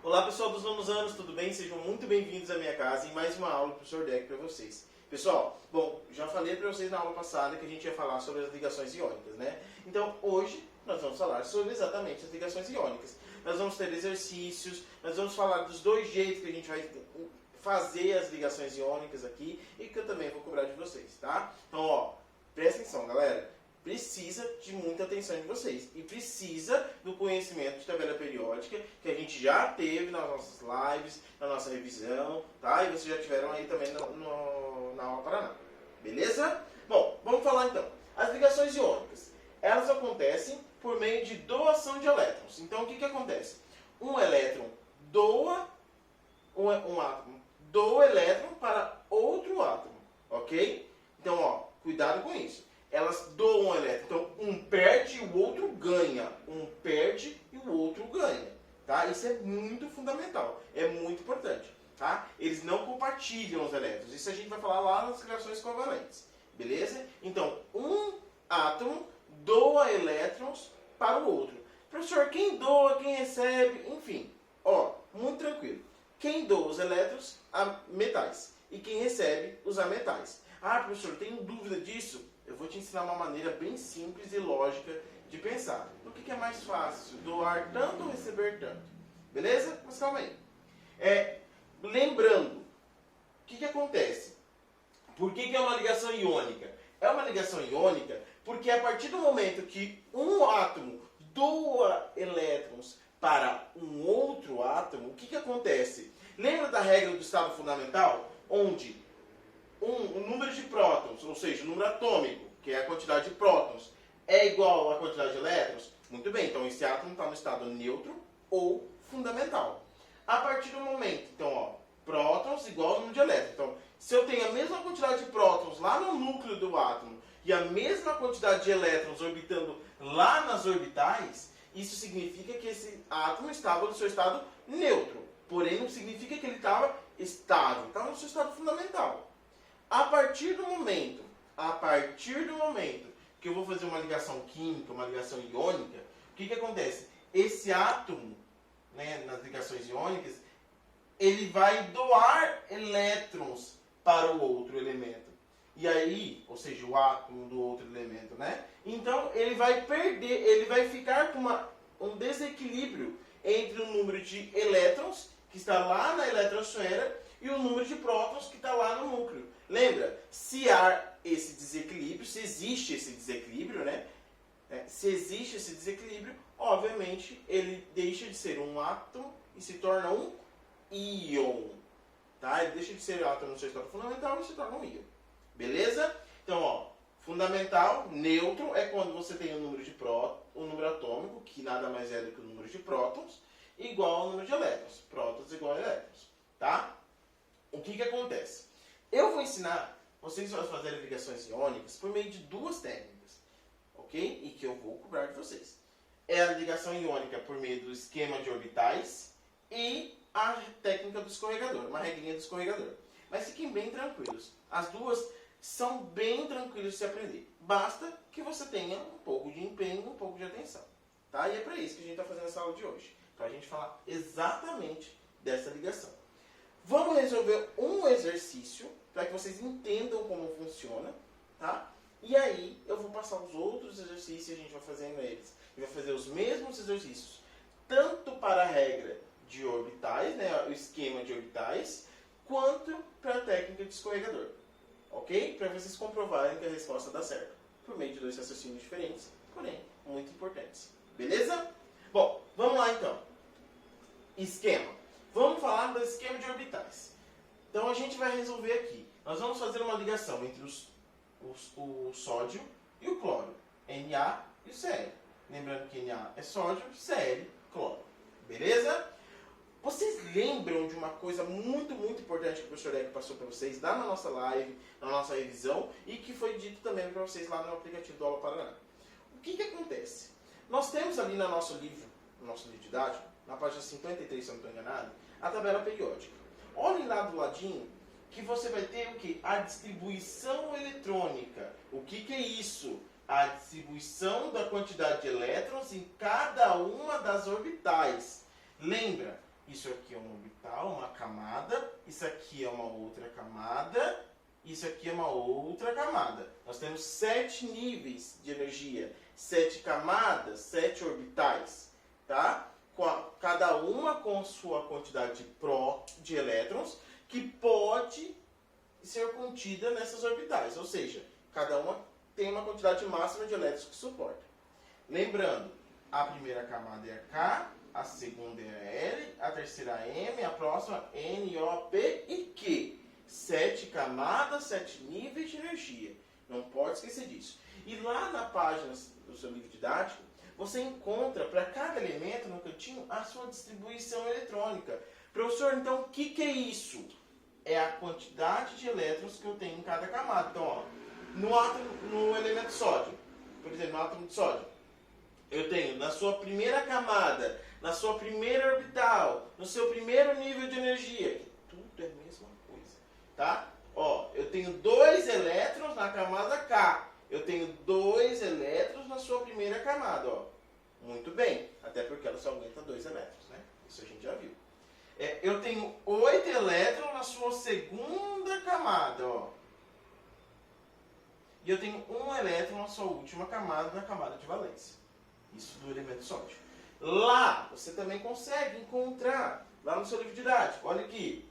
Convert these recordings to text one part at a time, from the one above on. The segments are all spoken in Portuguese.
Olá pessoal dos nonos anos, tudo bem? Sejam muito bem-vindos à minha casa em mais uma aula do professor Deck para vocês. Pessoal, bom, já falei para vocês na aula passada que a gente ia falar sobre as ligações iônicas, né? Então hoje nós vamos falar sobre exatamente as ligações iônicas. Nós vamos ter exercícios, nós vamos falar dos dois jeitos que a gente vai fazer as ligações iônicas aqui e que eu também vou cobrar de vocês, tá? Então, ó, presta atenção, galera. Precisa de muita atenção de vocês e precisa do conhecimento de tabela periódica que a gente já teve nas nossas lives, na nossa revisão, tá? E vocês já tiveram aí também na aula Paraná, beleza? Bom, vamos falar então. As ligações iônicas, elas acontecem por meio de doação de elétrons. Então, o que acontece? Um elétron doa, um átomo doa elétron para outro átomo, ok? Então, ó, cuidado com isso. Elas doam elétron. Então, um perde e o outro ganha. Um perde e o outro ganha. Tá? Isso é muito fundamental. É muito importante. Tá? Eles não compartilham os elétrons. Isso a gente vai falar lá nas reações covalentes. Beleza? Então, um átomo doa elétrons para o outro. Professor, quem doa, quem recebe, enfim. Ó, muito tranquilo. Quem doa os elétrons, a metais. E quem recebe, os ametais. Ah, professor, tenho dúvida disso? Eu vou te ensinar uma maneira bem simples e lógica de pensar. O que é mais fácil? Doar tanto ou receber tanto? Beleza? Mas calma aí. Lembrando, o que acontece? Por que é uma ligação iônica? É uma ligação iônica porque a partir do momento que um átomo doa elétrons para um outro átomo, o que acontece? Lembra da regra do estado fundamental? Onde o número de prótons, ou seja, o número atômico, que é a quantidade de prótons, é igual à quantidade de elétrons? Muito bem, então esse átomo está no estado neutro ou fundamental. A partir do momento, então, ó, prótons igual ao número de elétrons. Então, se eu tenho a mesma quantidade de prótons lá no núcleo do átomo e a mesma quantidade de elétrons orbitando lá nas orbitais, isso significa que esse átomo estava no seu estado neutro. Porém, não significa que ele estava estável, estava no seu estado fundamental. A partir do momento que eu vou fazer uma ligação química, uma ligação iônica, o que acontece? Esse átomo, né, nas ligações iônicas, ele vai doar elétrons para o outro elemento. E aí, ou seja, o átomo do outro elemento, né? Então, ele vai perder, ele vai ficar com um desequilíbrio entre o número de elétrons, que está lá na eletrosfera, e o número de prótons, que está lá no núcleo. Lembra? Se há esse desequilíbrio, se existe esse desequilíbrio, né? Se existe esse desequilíbrio, obviamente, ele deixa de ser um átomo e se torna um íon. Tá? Ele deixa de ser átomo no seu estado fundamental e se torna um íon. Beleza? Então, ó, fundamental, neutro, é quando você tem o número de o número atômico, que nada mais é do que o número de prótons, igual ao número de elétrons. Prótons igual a elétrons. Tá? O que acontece? Eu vou ensinar vocês a fazerem ligações iônicas por meio de duas técnicas, ok? E que eu vou cobrar de vocês. É a ligação iônica por meio do esquema de orbitais e a técnica do escorregador, uma regrinha do escorregador. Mas fiquem bem tranquilos. As duas são bem tranquilas de se aprender. Basta que você tenha um pouco de empenho, um pouco de atenção. Tá? E é para isso que a gente está fazendo essa aula de hoje. Para a gente falar exatamente dessa ligação. Vamos resolver um exercício para que vocês entendam como funciona, tá? E aí eu vou passar os outros exercícios e a gente vai fazendo eles. E vai fazer os mesmos exercícios, tanto para a regra de orbitais, né, o esquema de orbitais, quanto para a técnica de escorregador. Ok? Para vocês comprovarem que a resposta dá certo. Por meio de dois raciocínios diferentes, porém muito importantes. Beleza? Bom, vamos lá então. Esquema. Vamos falar do esquema de orbitais. Então a gente vai resolver aqui. Nós vamos fazer uma ligação entre o sódio e o cloro. Na e o Cl. Lembrando que Na é sódio, Cl, cloro. Beleza? Vocês lembram de uma coisa muito, muito importante que o professor Deck passou para vocês lá na nossa live, na nossa revisão, e que foi dito também para vocês lá no aplicativo do Aula Paraná. O que acontece? Nós temos ali no nosso livro didático, na página 53, se eu não estou enganado, a tabela periódica. Olhem lá do ladinho que você vai ter o quê? A distribuição eletrônica. O que é isso? A distribuição da quantidade de elétrons em cada uma das orbitais. Lembra? Isso aqui é um orbital, uma camada. Isso aqui é uma outra camada. Isso aqui é uma outra camada. Nós temos 7 níveis de energia, 7 camadas, 7 orbitais, tá? Cada uma com sua quantidade de elétrons, que pode ser contida nessas orbitais. Ou seja, cada uma tem uma quantidade máxima de elétrons que suporta. Lembrando, a primeira camada é a K, a segunda é a L, a terceira é a M, a próxima N, O, P e Q. 7 camadas, 7 níveis de energia. Não pode esquecer disso. E lá na página do seu livro didático, você encontra para cada elemento no cantinho a sua distribuição eletrônica. Professor, então o que é isso? É a quantidade de elétrons que eu tenho em cada camada. Então, ó, no elemento sódio, por exemplo, no átomo de sódio, eu tenho na sua primeira camada, na sua primeira orbital, no seu primeiro nível de energia, que tudo é a mesma coisa, tá? Ó, eu tenho 2 elétrons na camada K, eu tenho 2 elétrons na sua primeira camada, ó. Muito bem, até porque ela só aguenta 2 elétrons, né? Isso a gente já viu. Eu tenho 8 elétrons na sua segunda camada, ó. E eu tenho 1 elétron na sua última camada, na camada de valência. Isso do elemento sódio. Lá, você também consegue encontrar, lá no seu livro didático, olha aqui,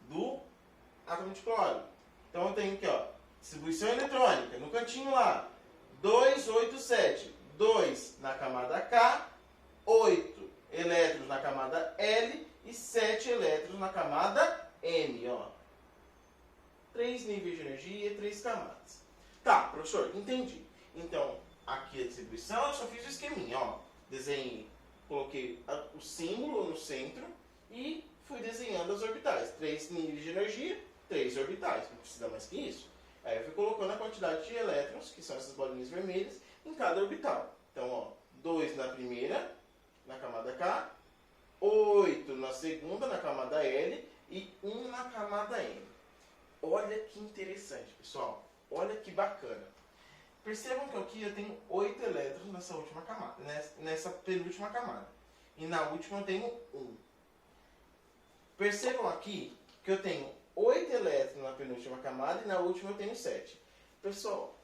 do átomo de cloro. Então eu tenho aqui, ó, distribuição eletrônica, no cantinho lá, 2, 8, 7. 2 na camada K, 8 elétrons na camada L e 7 elétrons na camada M, ó. 3 níveis de energia, 3 camadas. Tá, professor, entendi. Então, aqui a distribuição, eu só fiz o esqueminha, ó. Desenhei, coloquei o símbolo no centro e fui desenhando as orbitais. 3 níveis de energia, 3 orbitais. Não precisa mais que isso. Aí eu fui colocando a quantidade de elétrons, que são essas bolinhas vermelhas, em cada orbital. Então, ó, 2 na primeira, na camada K, 8 na segunda, na camada L e 1 na camada M. Olha que interessante, pessoal. Olha que bacana. Percebam que aqui eu tenho 8 elétrons nessa última camada, nessa penúltima camada. E na última eu tenho 1. Percebam aqui que eu tenho 8 elétrons na penúltima camada e na última eu tenho 7. Pessoal,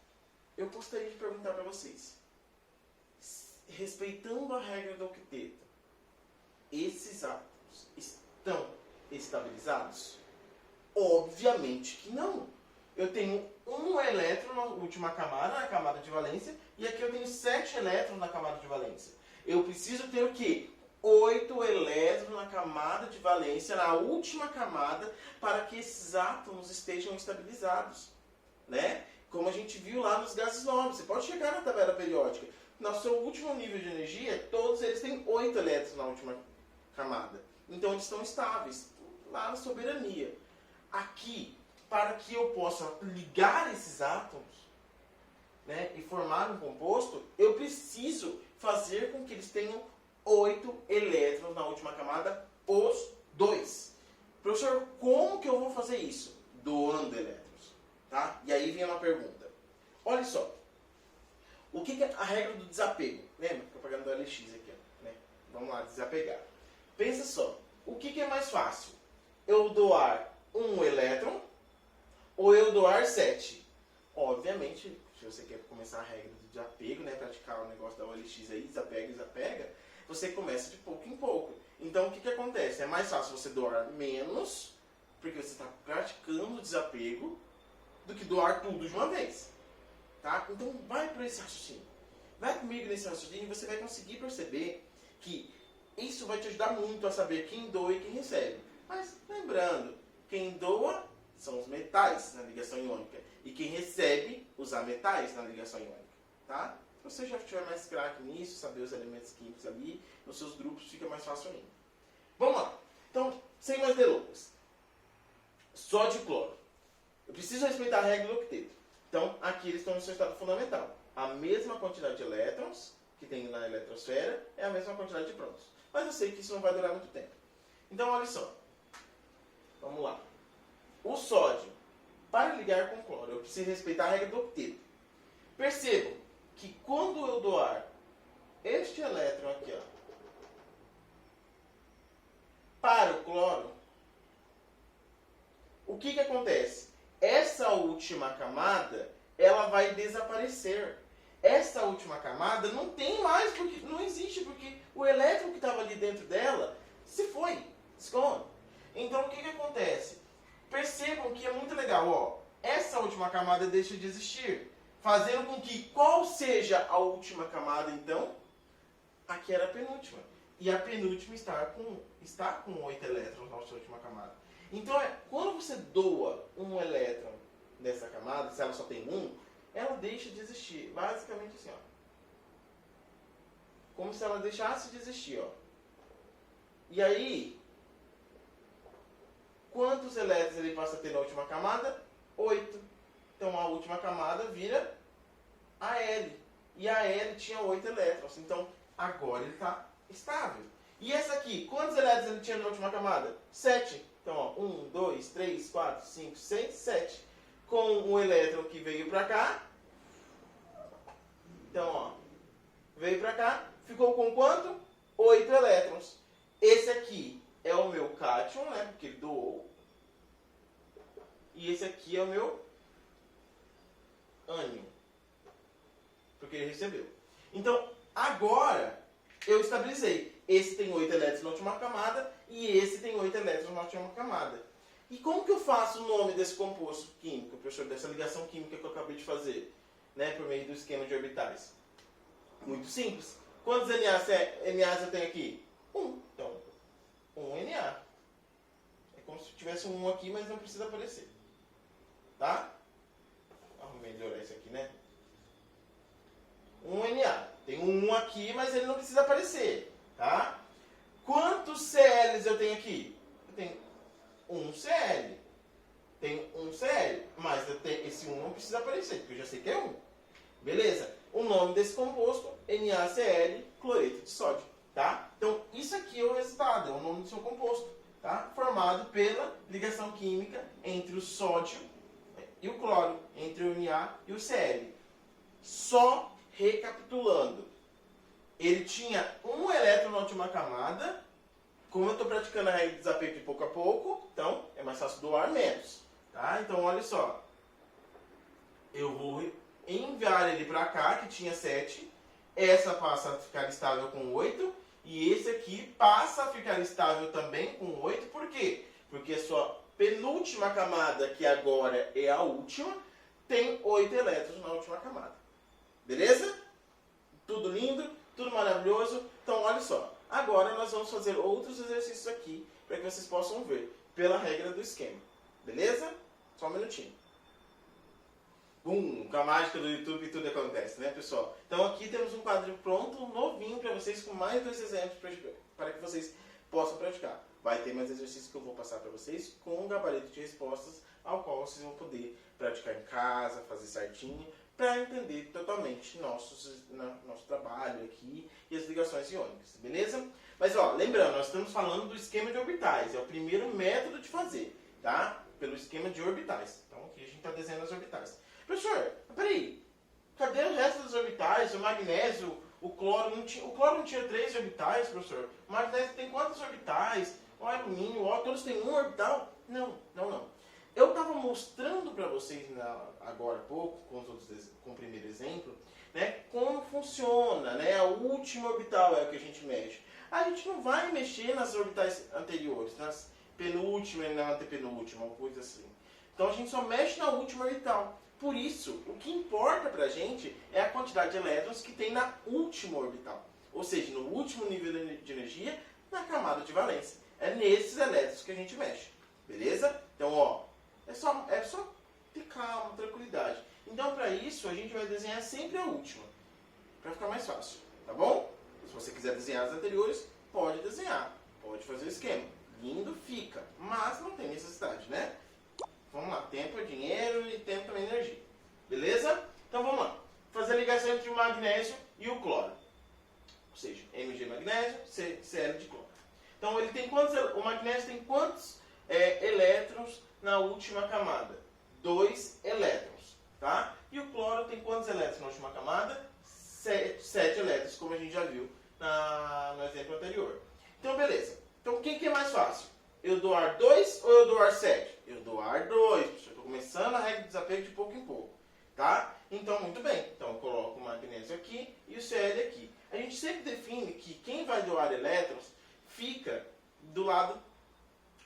eu gostaria de perguntar para vocês, respeitando a regra do octeto, esses átomos estão estabilizados? Obviamente que não. Eu tenho 1 elétron na última camada, na camada de valência, e aqui eu tenho 7 elétrons na camada de valência. Eu preciso ter o quê? 8 elétrons na camada de valência, na última camada, para que esses átomos estejam estabilizados, né? Como a gente viu lá nos gases nobres. Você pode chegar na tabela periódica. No seu último nível de energia, todos eles têm 8 elétrons na última camada. Então eles estão estáveis, lá na soberania. Aqui, para que eu possa ligar esses átomos, né, e formar um composto, eu preciso fazer com que eles tenham 8 elétrons na última camada, os 2. Professor, como que eu vou fazer isso? Doando elétrons. Tá? E aí vem uma pergunta. Olha só. O que é a regra do desapego? Lembra? Propaganda do LX aqui. Ó, né? Vamos lá, desapegar. Pensa só. O que é mais fácil? Eu doar 1 elétron ou eu doar 7? Obviamente, se você quer começar a regra do desapego, né, praticar o negócio da OLX aí, desapega, você começa de pouco em pouco. Então, o que acontece? É mais fácil você doar menos, porque você está praticando o desapego, do que doar tudo de uma vez. Tá? Então, vai para esse raciocínio. Vai comigo nesse raciocínio e você vai conseguir perceber que isso vai te ajudar muito a saber quem doa e quem recebe. Mas, lembrando, quem doa são os metais na ligação iônica. E quem recebe, os ametais na ligação iônica. Tá? Se você já estiver mais craque nisso, saber os elementos químicos ali, nos seus grupos fica mais fácil ainda. Vamos lá. Então, sem mais delongas. Sódio e cloro. Eu preciso respeitar a regra do octeto. Então, aqui eles estão no seu estado fundamental. A mesma quantidade de elétrons que tem na eletrosfera é a mesma quantidade de prótons. Mas eu sei que isso não vai durar muito tempo. Então, olha só. Vamos lá. O sódio, para ligar com o cloro, eu preciso respeitar a regra do octeto. Percebam que quando eu doar este elétron aqui, ó, para o cloro, o que acontece? Essa última camada, ela vai desaparecer. Essa última camada não tem mais, porque não existe, porque o elétron que estava ali dentro dela se foi, esconde. Então o que acontece? Percebam que é muito legal, ó. Essa última camada deixa de existir, fazendo com que qual seja a última camada, então? Aqui era a penúltima. E a penúltima está com 8 elétrons na sua última camada. Então, quando você doa um elétron dessa camada, se ela só tem um, ela deixa de existir. Basicamente assim, ó. Como se ela deixasse de existir, ó. E aí, quantos elétrons ele passa a ter na última camada? 8. Então, a última camada vira a L. E a L tinha 8 elétrons. Então, agora ele está estável. E essa aqui, quantos elétrons ele tinha na última camada? 7. Então, ó, 1, 2, 3, 4, 5, 6, 7. Com o elétron que veio para cá. Então, ó, veio para cá. Ficou com quanto? 8 elétrons. Esse aqui é o meu cátion, né? Porque ele doou. E esse aqui é o meu ânion. Porque ele recebeu. Então, agora, eu estabilizei. Esse tem 8 elétrons na última camada e esse tem 8 elétrons na última camada. E como que eu faço o nome desse composto químico, professor, dessa ligação química que eu acabei de fazer, né, por meio do esquema de orbitais? Muito simples. Quantos NAs eu tenho aqui? 1. Então, 1 Na. É como se tivesse um 1 aqui, mas não precisa aparecer. Tá? Vamos melhorar isso aqui, né? 1 Na. Tem um 1 aqui, mas ele não precisa aparecer. Tá? Quantos CLs eu tenho aqui? Eu tenho 1 CL. Tenho 1 CL, mas esse 1 não precisa aparecer, porque eu já sei que é 1. Beleza? O nome desse composto, NaCl, cloreto de sódio. Tá? Então, isso aqui é o resultado, é o nome do seu composto. Tá? Formado pela ligação química entre o sódio e o cloro, entre o Na e o Cl. Só recapitulando. Ele tinha um elétron na última camada. Como eu estou praticando a regra de desapego de pouco a pouco, então é mais fácil doar menos. Tá? Então, olha só. Eu vou enviar ele para cá, que tinha 7. Essa passa a ficar estável com 8. E esse aqui passa a ficar estável também com 8. Por quê? Porque a sua penúltima camada, que agora é a última, tem 8 elétrons na última camada. Beleza? Tudo lindo, tudo maravilhoso. Então, olha só. Agora nós vamos fazer outros exercícios aqui para que vocês possam ver pela regra do esquema. Beleza? Só um minutinho. Com a mágica do YouTube tudo acontece, né, pessoal? Então aqui temos um quadro pronto, novinho para vocês, com mais 2 exemplos para que vocês possam praticar. Vai ter mais exercícios que eu vou passar para vocês com um gabarito de respostas, ao qual vocês vão poder praticar em casa, fazer certinho, para entender totalmente nosso trabalho aqui e as ligações iônicas, beleza? Mas ó, lembrando, nós estamos falando do esquema de orbitais, é o primeiro método de fazer, tá? Pelo esquema de orbitais. Então aqui a gente está desenhando as orbitais. Professor, peraí, cadê o resto das orbitais? O magnésio, o cloro não tinha 3 orbitais, professor? O magnésio tem quantas orbitais? O alumínio, o óleo, todos têm um orbital? Não. Eu estava mostrando para vocês agora há pouco, com o primeiro exemplo, né, como funciona, né, a última orbital é a que a gente mexe. A gente não vai mexer nas orbitais anteriores, nas penúltima e na antepenúltima, uma coisa assim. Então a gente só mexe na última orbital. Por isso, o que importa para a gente é a quantidade de elétrons que tem na última orbital. Ou seja, no último nível de energia, na camada de valência. É nesses elétrons que a gente mexe. Beleza? Então, ó, é só ter calma, tranquilidade. Então, para isso, a gente vai desenhar sempre a última. Para ficar mais fácil. Tá bom? Se você quiser desenhar as anteriores, pode desenhar. Pode fazer o esquema. Lindo fica. Mas não tem necessidade, né? Vamos lá, tempo é dinheiro e tempo também é energia. Beleza? Então vamos lá. Fazer a ligação entre o magnésio e o cloro. Ou seja, Mg magnésio, Cl de cloro. Então ele tem o magnésio tem quantos elétrons na última camada? 2 elétrons. Tá? E o cloro tem quantos elétrons na última camada? 7 elétrons, como a gente já viu no exemplo anterior. Então beleza. Então, o que é mais fácil? Eu doar 2 ou eu doar 7? Eu doar 2. Eu estou começando a regra de desapego de pouco em pouco. Tá? Então, muito bem. Então, eu coloco o magnésio aqui e o Cl aqui. A gente sempre define que quem vai doar elétrons fica do lado,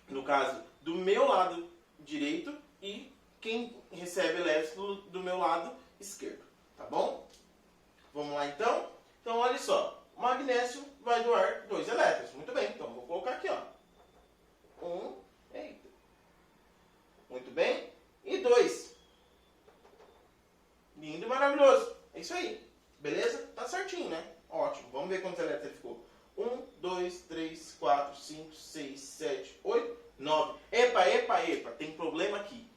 no caso, do meu lado direito e quem recebe elétrons do meu lado esquerdo. Tá bom? Vamos lá, então? Então, olha só. O magnésio vai doar 2 elétrons. Muito bem. Então, vou colocar aqui, ó. 1. Eita. Muito bem. E 2. Lindo e maravilhoso. É isso aí. Beleza? Tá certinho, né? Ótimo. Vamos ver quantos elétrons ele ficou. 1, 2, 3, 4, 5, 6, 7, 8, 9. Epa. Tem problema aqui.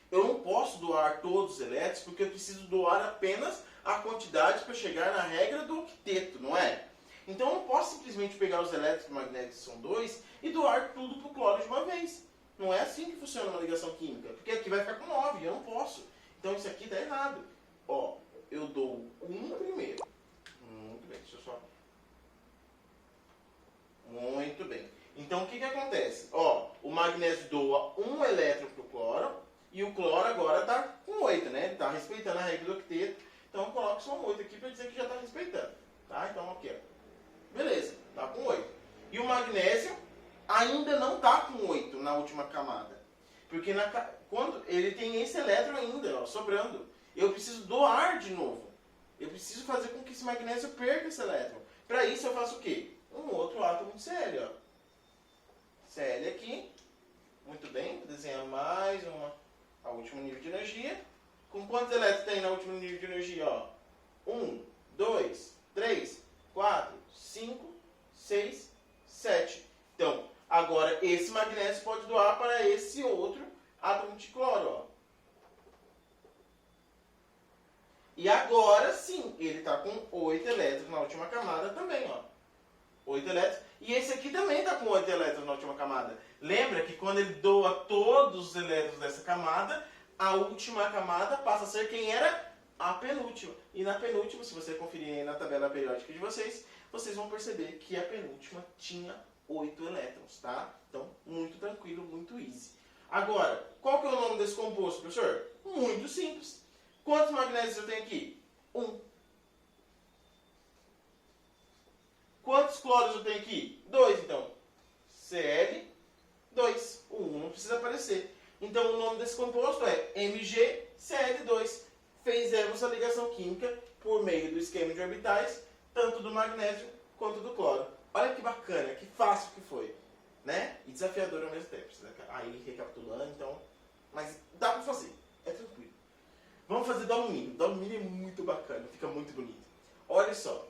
Eu não posso doar todos os elétrons porque eu preciso doar apenas a quantidade para chegar na regra do octeto, não é? Então eu não posso simplesmente pegar os elétrons do magnésio, que são 2, e doar tudo para o cloro de uma vez. Não é assim que funciona uma ligação química, porque aqui vai ficar com 9, eu não posso. Então isso aqui está errado. Ó, eu dou 1 primeiro. Muito bem, deixa eu só... Muito bem. Então o que acontece? Ó, o magnésio doa 1 elétron para o cloro, e o cloro agora está com 8, né? Ele está respeitando a regra do octeto. Então eu coloco só um 8 aqui para dizer que já está respeitando. Tá? Então aqui, ó. Beleza, está com 8. E o magnésio ainda não está com 8 na última camada. Porque quando ele tem esse elétron ainda, ó, sobrando. Eu preciso doar de novo. Eu preciso fazer com que esse magnésio perca esse elétron. Para isso eu faço o quê? Um outro átomo de Cl, ó. Cl aqui. Muito bem, vou desenhar mais a último nível de energia. Com quantos elétrons tem na última nível de energia? Ó? 1, 2, 3, 4, 5, 6, 7. Então, agora esse magnésio pode doar para esse outro átomo de cloro. Ó. E agora sim, ele está com 8 elétrons na última camada também. Ó. 8 elétrons. E esse aqui também está com 8 elétrons na última camada. Lembra que quando ele doa todos os elétrons dessa camada, a última camada passa a ser quem era? A penúltima. E na penúltima, se você conferir aí na tabela periódica de vocês, vocês vão perceber que a penúltima tinha 8 elétrons, tá? Então, muito tranquilo, muito easy. Agora, qual que é o nome desse composto, professor? Muito simples. Quantos magnésios eu tenho aqui? 1. Quantos cloros eu tenho aqui? 2, então. Cl2. O 1 não precisa aparecer. Então, o nome desse composto é MgCl2. Fizemos a ligação química por meio do esquema de orbitais, tanto do magnésio quanto do cloro. Olha que bacana, que fácil que foi. Né? E desafiador ao mesmo tempo. Aí, recapitulando, então... Mas dá pra fazer. É tranquilo. Vamos fazer do alumínio. Do alumínio é muito bacana, fica muito bonito. Olha só.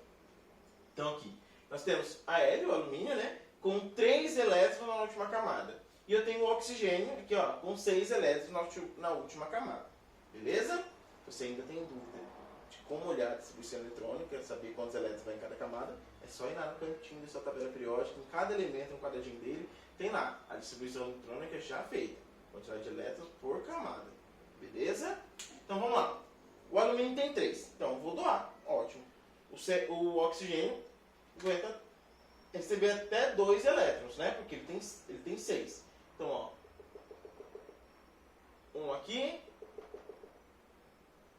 Então, aqui. Nós temos a Hélio, o alumínio, né? Com 3 elétrons na última camada. E eu tenho o oxigênio, aqui ó, com 6 elétrons na última camada. Beleza? Você ainda tem dúvida de como olhar a distribuição eletrônica, saber quantos elétrons vai em cada camada, é só ir lá no cantinho da sua tabela periódica, em cada elemento, no quadradinho dele, tem lá a distribuição eletrônica já feita. Quantidade de elétrons por camada. Beleza? Então vamos lá. O alumínio tem 3, então eu vou doar. Ótimo. O oxigênio aguenta receber até 2 elétrons, né? Porque ele tem 6. Então, ó. Um aqui.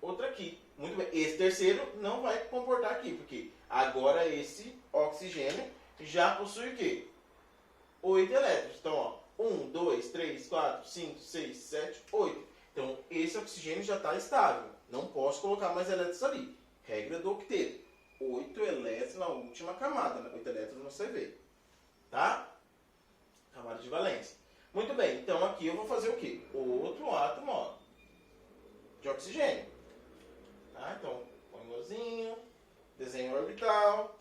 Outro aqui. Muito bem. Esse terceiro não vai comportar aqui, porque agora esse oxigênio já possui o quê? 8 elétrons. Então, ó. 1, 2, 3, 4, 5, 6, 7, 8. Então, esse oxigênio já está estável. Não posso colocar mais elétrons ali. Regra do octeto. 8 elétrons na última camada. Né? 8 elétrons no CV. Tá? Camada de valência. Muito bem. Então, aqui eu vou fazer o quê? Outro átomo, ó, de oxigênio. Tá? Então, põe um ozinho. Desenho orbital.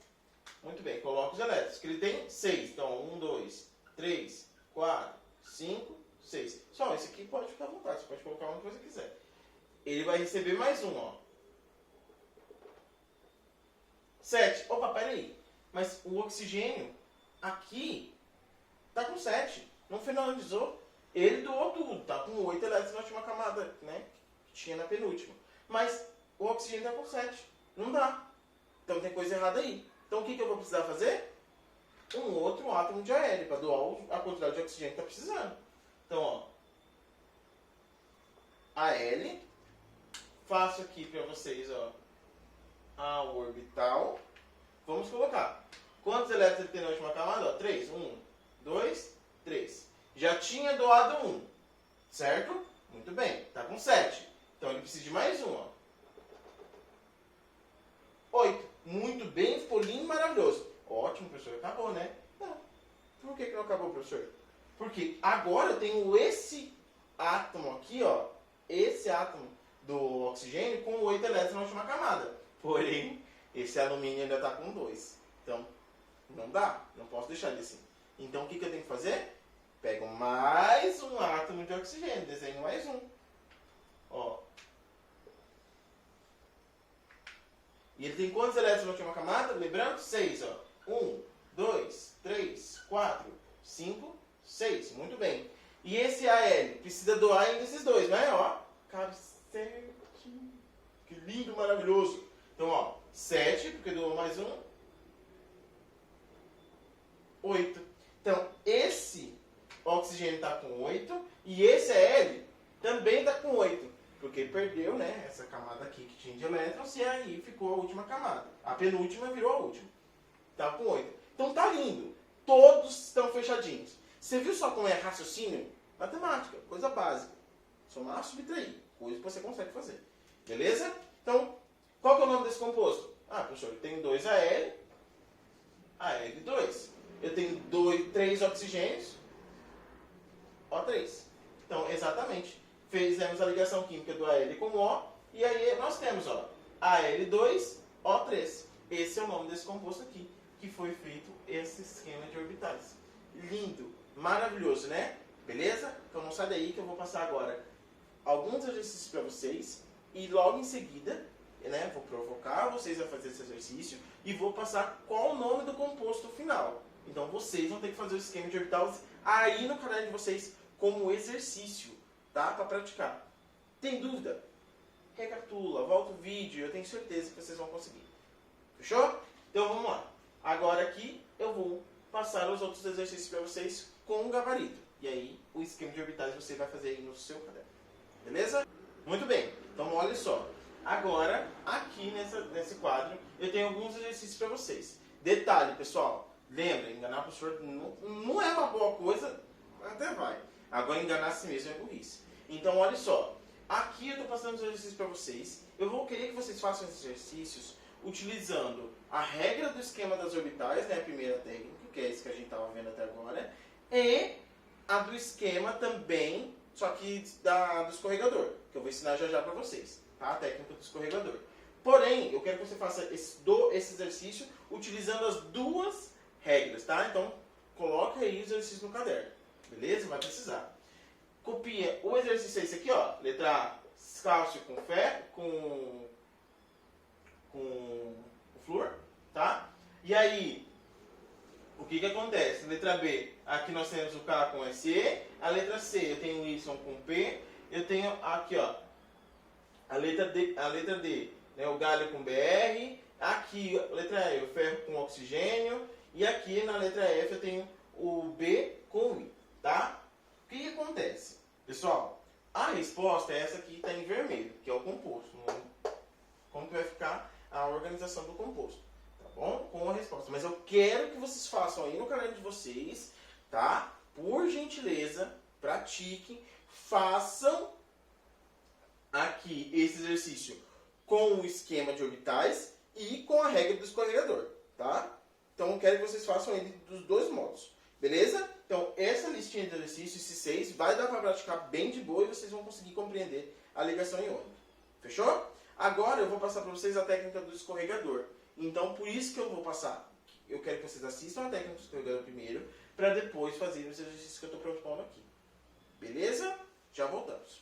Muito bem. Coloco os elétrons. Que ele tem 6. Então, 1, 2, 3, 4, 5, 6. Só esse aqui pode ficar à vontade. Você pode colocar onde você quiser. Ele vai receber mais um, ó. 7. Opa, peraí. Mas o oxigênio aqui tá com 7. Não finalizou. Ele doou tudo. Tá com 8 elétrons na última camada, né? Que tinha na penúltima. Mas o oxigênio tá com 7. Não dá. Então tem coisa errada aí. Então o que eu vou precisar fazer? um outro átomo de Al para doar a quantidade de oxigênio que está precisando. Então, ó, Al, faço aqui para vocês, ó, a orbital. Vamos colocar. Quantos elétrons ele tem na última camada? Ó, 3. 1, 2, 3. Já tinha doado 1, certo? Muito bem, está com 7. Então ele precisa de mais um, ó. 8. Muito bem, ficou lindo, maravilhoso. Ótimo, professor, acabou, né? Não. Por que não acabou, professor? Porque agora eu tenho esse átomo aqui, ó. Esse átomo do oxigênio com 8 elétrons na última camada. Porém, esse alumínio ainda está com 2. Então, não dá. Não posso deixar ele assim. Então, o que eu tenho que fazer? Pego mais um átomo de oxigênio. Desenho mais um. Ó. E ele tem quantos elétrons na última camada? Lembrando? 6, ó. 1, 2, 3, 4, 5, 6. Muito bem. E esse Al precisa doar ainda esses dois, né? Ó, cabe certinho. Que lindo, maravilhoso. Então, ó, 7, porque doou mais um. 8. Então, esse oxigênio está com 8 e esse Al também está com 8. Porque perdeu, né, essa camada aqui que tinha de elétrons e aí ficou a última camada. A penúltima virou a última. Tá com 8. Então tá lindo. Todos estão fechadinhos. Você viu só como é raciocínio? Matemática, coisa básica. Somar, subtrair. Coisa que você consegue fazer. Beleza? Então, qual que é o nome desse composto? Ah, professor, eu tenho 2 Al, Al2. Eu tenho 3 oxigênios, O3. Então, exatamente. Fizemos a ligação química do Al com o O, e aí nós temos, ó, Al2, O3. Esse é o nome desse composto aqui, que foi feito esse esquema de orbitais. Lindo, maravilhoso, né? Beleza? Então não sai daí que eu vou passar agora alguns exercícios para vocês, e logo em seguida, né, vou provocar vocês a fazer esse exercício, e vou passar qual o nome do composto final. Então vocês vão ter que fazer o esquema de orbitais aí no canal de vocês como exercício, tá? Para praticar. Tem dúvida? Recapitula, volta o vídeo, eu tenho certeza que vocês vão conseguir. Fechou? Então vamos lá. Agora aqui eu vou passar os outros exercícios para vocês com o gabarito. E aí o esquema de orbitais você vai fazer aí no seu caderno. Beleza? Muito bem. Então olha só. Agora, aqui nesse quadro, eu tenho alguns exercícios para vocês. Detalhe, pessoal. Lembra, enganar o professor não é uma boa coisa, até vai. Agora enganar a si mesmo é burrice. Então olha só. Aqui eu estou passando os exercícios para vocês. Eu vou querer que vocês façam esses exercícios utilizando a regra do esquema das orbitais, né, a primeira técnica, que é isso que a gente estava vendo até agora, e a do esquema também, só que do escorregador, que eu vou ensinar já já para vocês, tá? A técnica do escorregador. Porém, eu quero que você faça esse exercício utilizando as duas regras, tá? Então, coloca aí os exercícios no caderno, beleza? Vai precisar. Copia o exercício, é esse aqui, ó, letra A, cálcio com ferro, com flúor, tá? E aí, o que acontece? Letra B, aqui nós temos o K com SE, a letra C eu tenho o Y com P, eu tenho aqui, ó, a letra D, né, o galho com BR, aqui, a letra E, o ferro com oxigênio, e aqui na letra F eu tenho o B com I, tá? O que acontece? Pessoal, a resposta é essa aqui, está em vermelho, que é o composto. Como que vai ficar a organização do composto, tá bom? Com a resposta. Mas eu quero que vocês façam aí no caderno de vocês, tá? Por gentileza, pratiquem, façam aqui esse exercício com o esquema de orbitais e com a regra do escorregador, tá? Então eu quero que vocês façam ele dos dois modos, beleza? Então essa listinha de exercícios, esses 6, vai dar para praticar bem de boa e vocês vão conseguir compreender a ligação iônica. Fechou? Agora eu vou passar para vocês a técnica do escorregador. Então, por isso que eu vou passar. Eu quero que vocês assistam a técnica do escorregador primeiro, para depois fazer os exercícios que eu estou propondo aqui. Beleza? Já voltamos.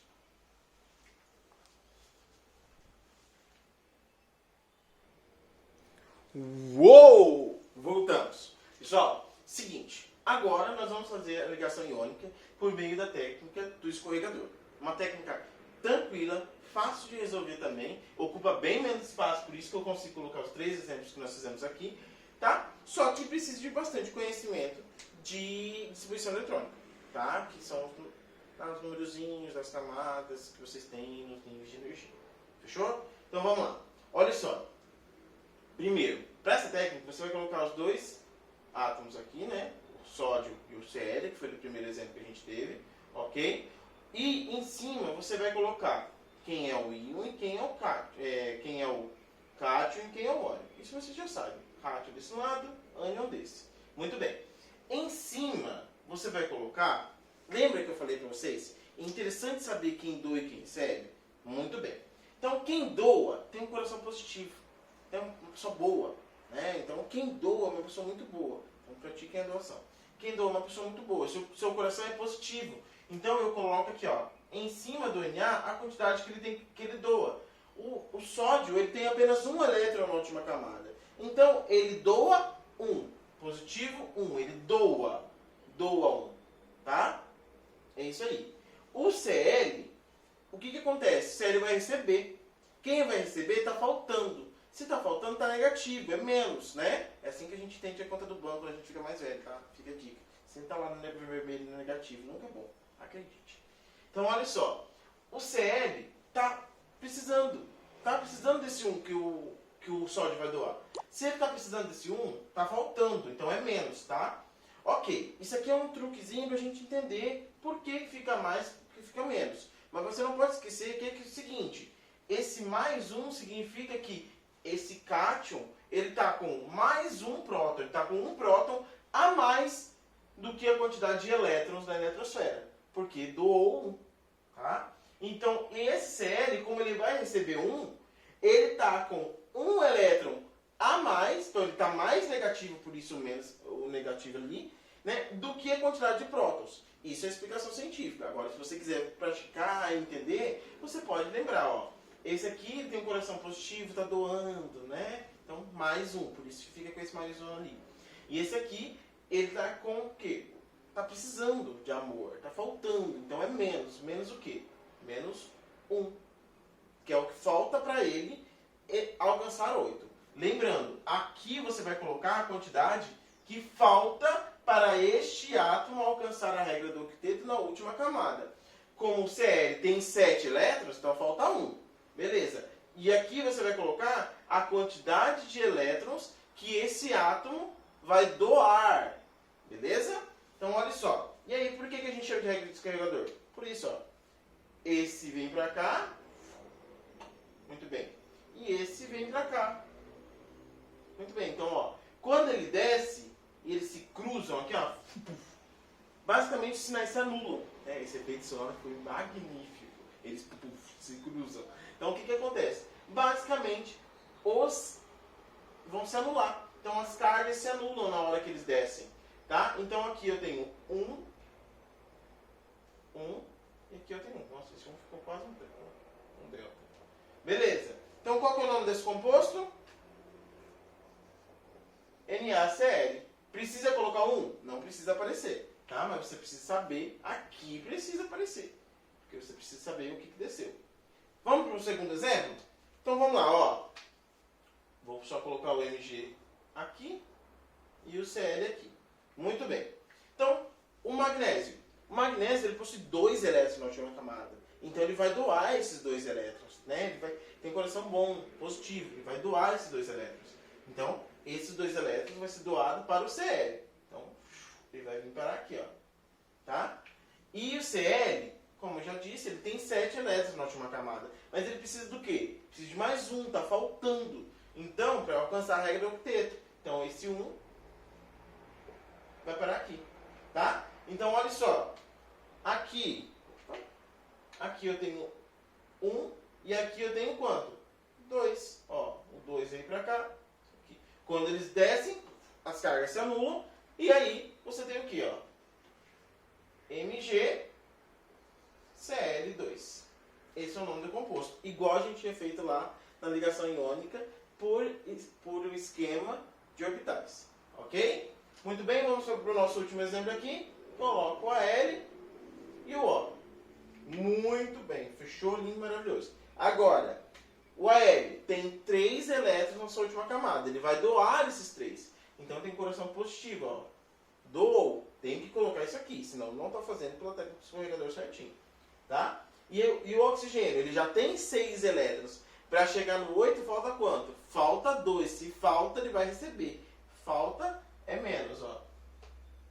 Uou! Voltamos. Pessoal, seguinte. Agora nós vamos fazer a ligação iônica por meio da técnica do escorregador. Uma técnica tranquila, fácil de resolver também, ocupa bem menos espaço, por isso que eu consigo colocar os 3 exemplos que nós fizemos aqui, tá? só que precisa de bastante conhecimento de distribuição eletrônica, tá? Que são os númerozinhos das camadas que vocês têm nos níveis de energia. Fechou? Então vamos lá. Olha só. Primeiro, para essa técnica, você vai colocar os dois átomos aqui, né? O sódio e o Cl, que foi o primeiro exemplo que a gente teve, ok? E em cima você vai colocar quem é o íon e quem é o cátion, quem é o cátion e quem é o ânion. Isso você já sabe. Cátion desse lado, ânion desse. Muito bem. Em cima você vai colocar, lembra que eu falei para vocês? É interessante saber quem doa e quem recebe? Muito bem. Então quem doa tem um coração positivo, é uma pessoa boa, né? Então quem doa é uma pessoa muito boa. Então pratiquem a doação. Quem doa é uma pessoa muito boa, seu coração é positivo. Então eu coloco aqui, ó, em cima do Na a quantidade que ele doa. O sódio ele tem apenas um elétron na última camada. Então ele doa 1, positivo 1, ele doa 1, tá? É isso aí. O Cl, o que acontece? O Cl vai receber. Quem vai receber está faltando. Se está faltando, está negativo, é menos, né? É assim que a gente entende a conta do banco quando a gente fica mais velho, tá? Fica a dica. Se está lá no vermelho no negativo, nunca é bom. Acredite. Então, olha só. O Cl está precisando. Está precisando desse 1 que o sódio vai doar. Se ele está precisando desse 1, está faltando. Então, é menos, tá? Ok. Isso aqui é um truquezinho para a gente entender por que fica mais e por que fica menos. Mas você não pode esquecer que é o seguinte. Esse mais 1 significa que esse cátion, ele está com mais um próton. Ele está com um próton a mais do que a quantidade de elétrons da eletrosfera. Porque doou 1. Tá? Então, esse Cl, como ele vai receber 1, ele está com um elétron a mais, então ele está mais negativo, por isso menos o negativo ali, né, do que a quantidade de prótons. Isso é a explicação científica. Agora, se você quiser praticar e entender, você pode lembrar, ó, esse aqui tem um coração positivo, está doando, né? Então, mais 1, por isso fica com esse mais 1 ali. E esse aqui, ele está com o quê? Está precisando de amor, está faltando, então é menos. Menos o quê? Menos 1, que é o que falta para ele alcançar 8. Lembrando, aqui você vai colocar a quantidade que falta para este átomo alcançar a regra do octeto na última camada. Como o Cl tem 7 elétrons, então falta 1. Beleza. E aqui você vai colocar a quantidade de elétrons que esse átomo vai doar. Beleza? Então, olha só. E aí, por que a gente chama de regra de descarregador? Por isso, ó. Esse vem para cá. Muito bem. E esse vem para cá. Muito bem. Então, ó. Quando ele desce e eles se cruzam aqui, ó. Basicamente, os sinais se anulam. Esse efeito sonoro foi magnífico. Eles se cruzam. Então, o que acontece? Basicamente, os vão se anular. Então, as cargas se anulam na hora que eles descem. Tá? Então, aqui eu tenho 1, e aqui eu tenho 1. Nossa, esse 1 ficou quase um delta. Beleza. Então, qual que é o nome desse composto? NaCl. Precisa colocar 1? Não precisa aparecer. Tá? Mas você precisa saber, aqui precisa aparecer. Porque você precisa saber o que desceu. Vamos para o segundo exemplo? Então, vamos lá. Ó. Vou só colocar o Mg aqui e o Cl aqui. Muito bem. Então, o magnésio. O magnésio ele possui 2 elétrons na última camada. Então, ele vai doar esses 2 elétrons. Né? Ele tem um coração bom, positivo. Ele vai doar esses 2 elétrons. Então, esses 2 elétrons vão ser doados para o Cl. Então, ele vai vir parar aqui. Ó. Tá? E o Cl, como eu já disse, ele tem 7 elétrons na última camada. Mas ele precisa do quê? Precisa de mais 1. Está faltando. Então, para alcançar a regra do octeto. Então, esse 1 vai parar aqui, tá? Então, olha só. Aqui eu tenho 1 e aqui eu tenho quanto? 2. Ó, o 2 vem pra cá. Aqui. Quando eles descem, as cargas se anulam. E aí, você tem o quê, ó? MgCl2. Esse é o nome do composto. Igual a gente tinha feito lá na ligação iônica por o esquema de orbitais. Ok? Muito bem, vamos para o nosso último exemplo aqui. Coloco o Al e o O. Muito bem, fechou, lindo, maravilhoso. Agora, o Al tem 3 elétrons na sua última camada. Ele vai doar esses 3. Então tem correção positiva, ó. Doou, tem que colocar isso aqui, senão não está fazendo pela técnica do escorregador certinho. Tá? E o oxigênio, ele já tem 6 elétrons. Para chegar no 8, falta quanto? Falta 2. Se falta, ele vai receber. Falta é menos, ó.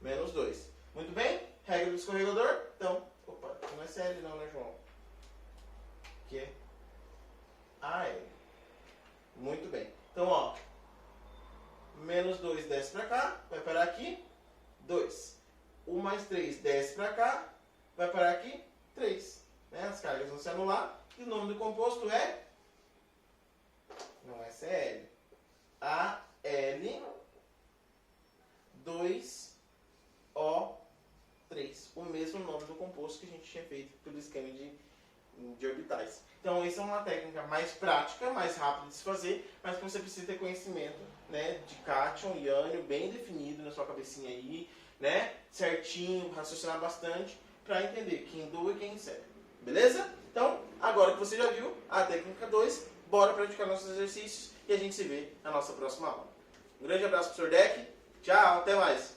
Menos 2. Muito bem? Regra do escorregador. Então, opa, não é CL não, né, João? Que é AL. Muito bem. Então, ó. Menos 2 desce para cá, vai parar aqui. 2. 1 mais 3 desce para cá, vai parar aqui. 3. Né? As cargas vão se anular. E o nome do composto é... Não é Cl. Al2O3. O mesmo nome do composto que a gente tinha feito pelo esquema de orbitais. Então, essa é uma técnica mais prática, mais rápida de se fazer, mas que você precisa ter conhecimento, né, de cátion e ânion bem definido na sua cabecinha aí, né, certinho, raciocinar bastante, para entender quem doa e quem recebe. Beleza? Então, agora que você já viu a técnica 2, bora praticar nossos exercícios e a gente se vê na nossa próxima aula. Um grande abraço, professor Deck. Tchau, até mais.